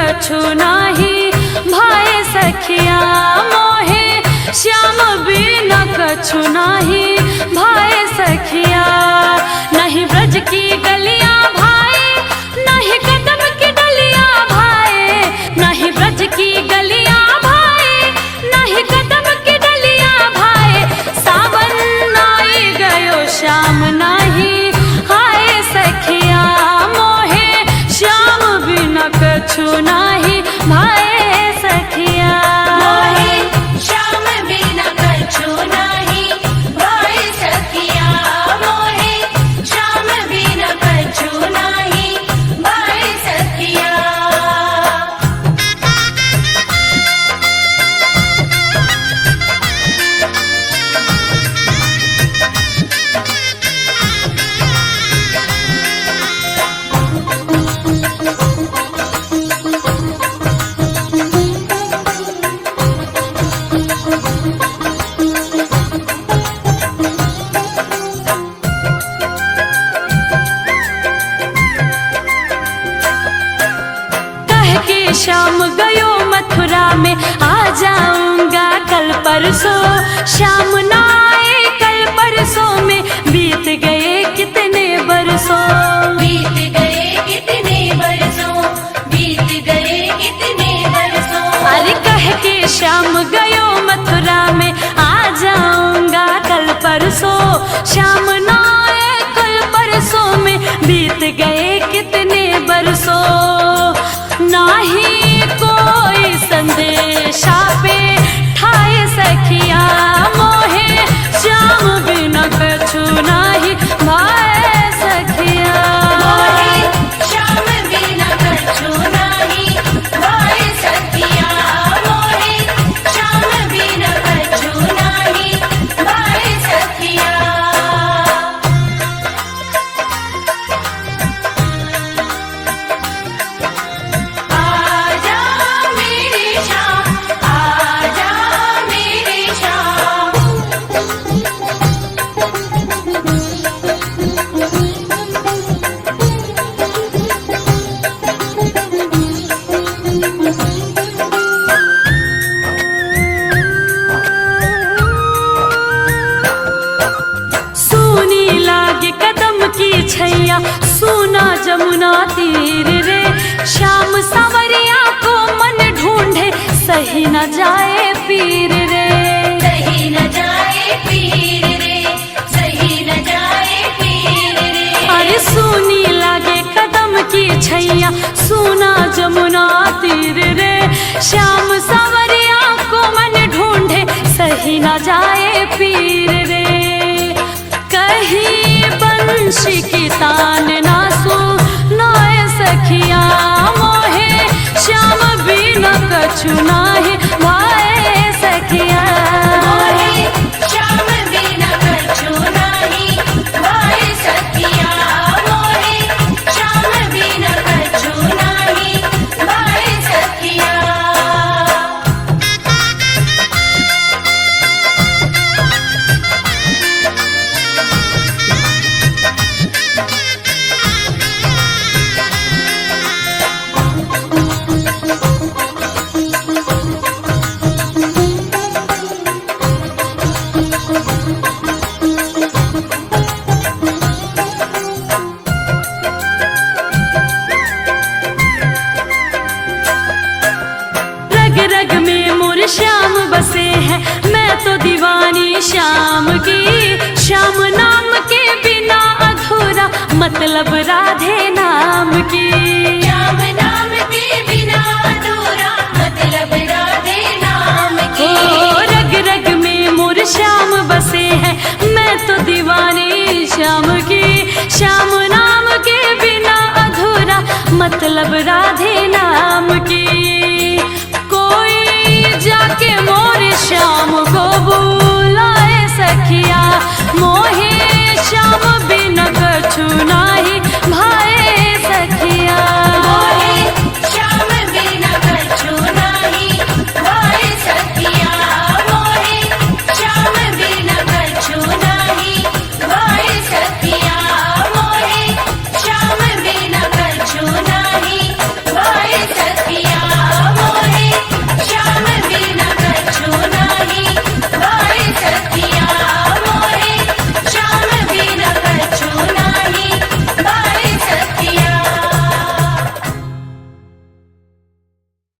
कछु नाही भाए सखिया मोहे श्याम बिन कछु नाही भाए सखिया। नहीं ब्रज की गलियां भाए नहीं कदम की डलियां भाए, नहीं ब्रज की गलियां भाए नहीं कदम की डलियां भाए। सावन आई गयो श्याम नाही हाय सखिया मोहे श्याम बिन कछु नाही भाए सखिया। मोहे श्याम बिन कछु नाही भाए सखिया, मोहे श्याम बिन कछु नाही भाए सखिया। कह के श्याम गयो मथुरा में आ जाऊंगा कल परसों। श्याम ना आए कल परसों में बीत गए कितने बरसों। बीत गए कितने बरसों, बीत गए कितने बरसों। अरे कह के श्याम गयो मथुरा में आ जाऊंगा कल परसों। श्याम ना आए कल परसों में बीत गए कितने बरसों। नाही कोई संदेशा पे ठाए सखिया मोहे श्याम बिन कछु नाही भाए सखिया। मोहे श्याम बिन कछु नाही भाए सखिया, मोहे श्याम बिन कछु नाही भाए सखिया। आजा मेरे श्याम, आजा मेरे श्याम। सूनी लागे कदम की छैया सूना जमुना तीर रे। श्याम सावरिया को मन ढूंढे सही न जाए पीर रे। सही न जाए पीर रे, सही न जाए पीर रे। अरे सूनी लागे कदम की छैया सूना जमुना तीर रे। श्याम सावरिया को मन ढूंढे सही न जाए पीर रे। कहीं बंशी की तान ना सुनाए सखिया मोहे श्याम बिन कछु नाही भाए सखिया। मोहे श्याम बिन कछु नाही भाए सखिया, मोहे श्याम बिन कछु नाही भाए सखिया। रग रग में मोर श्याम बसे हैं मैं तो दीवानी श्याम की। श्याम नाम के बिना अधूरा मतलब राधे नाम की। श्याम नाम के बिना अधूरा मतलब राधे नाम की। ओ रग रग में मोर श्याम बसे हैं मैं तो दीवानी श्याम की। श्याम नाम के बिना अधूरा मतलब राधे नाम की। कोई जाके मोर श्याम को बुलाए सखिया मोहे श्याम बिन कछु